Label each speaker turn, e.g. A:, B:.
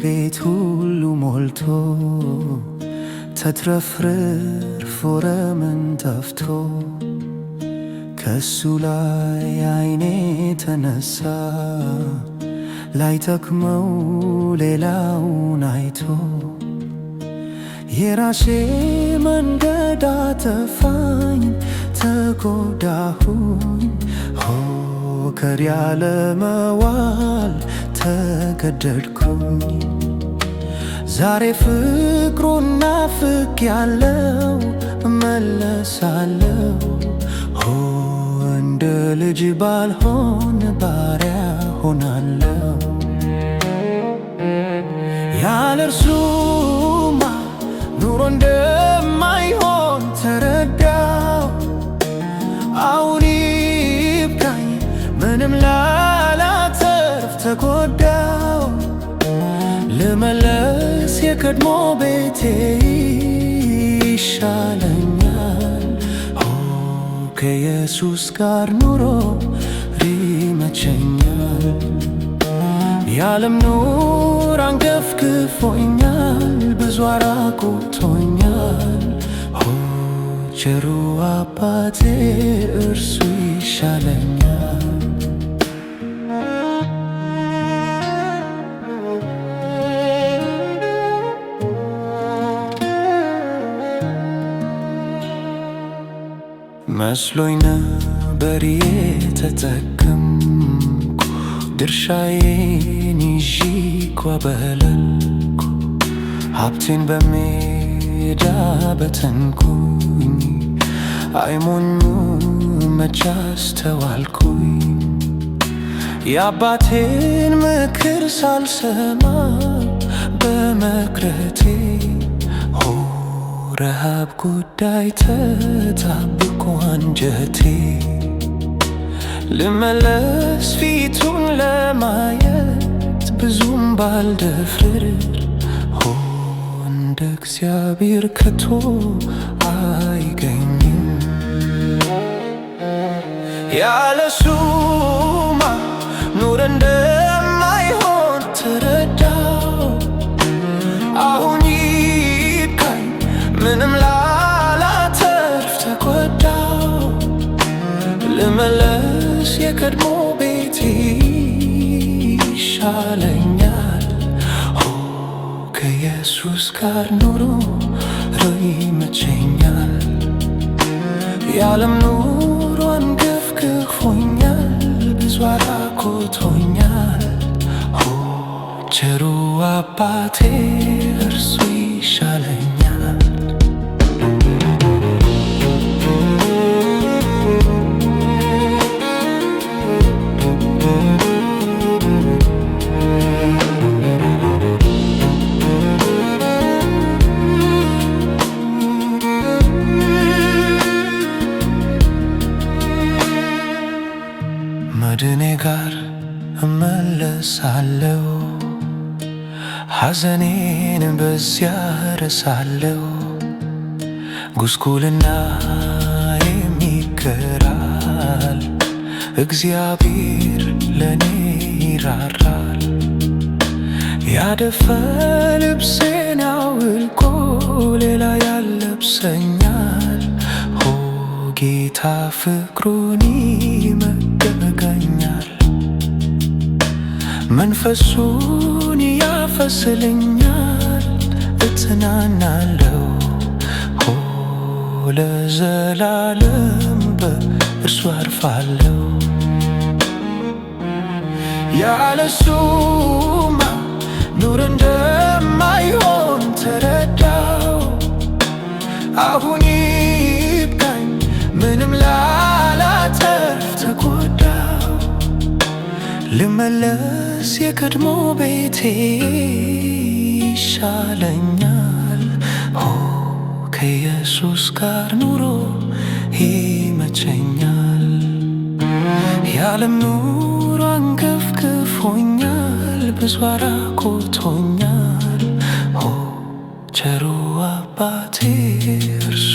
A: ቤት ሁሉ ሞልቶ ተትረፍርፎ ረምን ተፍቶ ከሱ ላይ አይኔ ተነሳ ላይጠቅመው ሌላውን አይቶ የራሴ መንገድ አጠፋኝ ተጎዳሁኝ ሆከር ያለ መዋል ተገደድኩኝ ዛሬ ፍቅሩን ናፍቄያለሁ እመለሳለሁ እንደ ልጅ ባልሆን ባሪያ ሆናለሁ ያለ እርሱማ ኑሮ እንደማይሆን ተረዳሁ አሁን ይብቃኝ ምንም ላላተርፍ ተጎዳሁ ልመለስ የቀድሞ ቤቴ ይሻለኛል ከኢየሱስ ጋር ኑሮ ይመቸኛል የዓለም ኑር አንገፍግፎኛል ብዙ አራቁቶኛል ቸሩ አባቴ እርሱ ይሻለኛል መስሎኝ ነበር የተጠቀምኩ ድርሻዬን ይዤ ኮበለልኩ ሀብቴን በሜዳ በተንኩኝ አይሞኙ መች አስተዋልኩኝ የአባቴን ምክር ሳልሰማ በመቅረቴ ረሃብ ጉዳይ ተጣብቆ አንጀቴ ልመለስ ፊቱን ለማየት ብዙም ባልደፍር እንደ እግዚአብሔር ከቶ አይገኝም ያለሱማ ኑር እንደማይሆን ተረዳሁ አሁን ይብቃኝ ምንም ላላተርፍ ተጎዳሁ ልመለስ የቀድሞ ቤቴ ይሻለኛል ከኢየሱስ ጋር ኑሮ ይመቸኛል የዓለም ኑሮ አንገፍግፎኛል ብዙ አራቁቶኛል ቸሩ አባቴ እርሱ ይሻለኛል መድኔ ጋር እመለሳለሁ ሐዘኔን በዚያ ረሳለሁ ጉስቁልና የሚከራል እግዚአብሔር ለኔ ይራራል ያደፈ ልብሴን አውልቆ ሌላ ያለብሰኛል ጌታ ፍቅሩን ይመገበኛል መንፈሱን ያፈስልኛል እጽናናለሁ ለዘላለም በእርሱ አርፋለሁ ያለሱማ ኑር እንደማይሆን ተረዳሁ አሁን ይብቃኝ ምንም ላላተርፍ ተጎዳሁ ልመለስ የቀድሞ ቤቴ ይሻለኛል ከኢየሱስ ጋር ኑሮ ይመቸኛል የዓለም ኑሮ አንገፍግፎኛል ብዙ አራቁቶኛል ቸሩ አባቴ እርሱ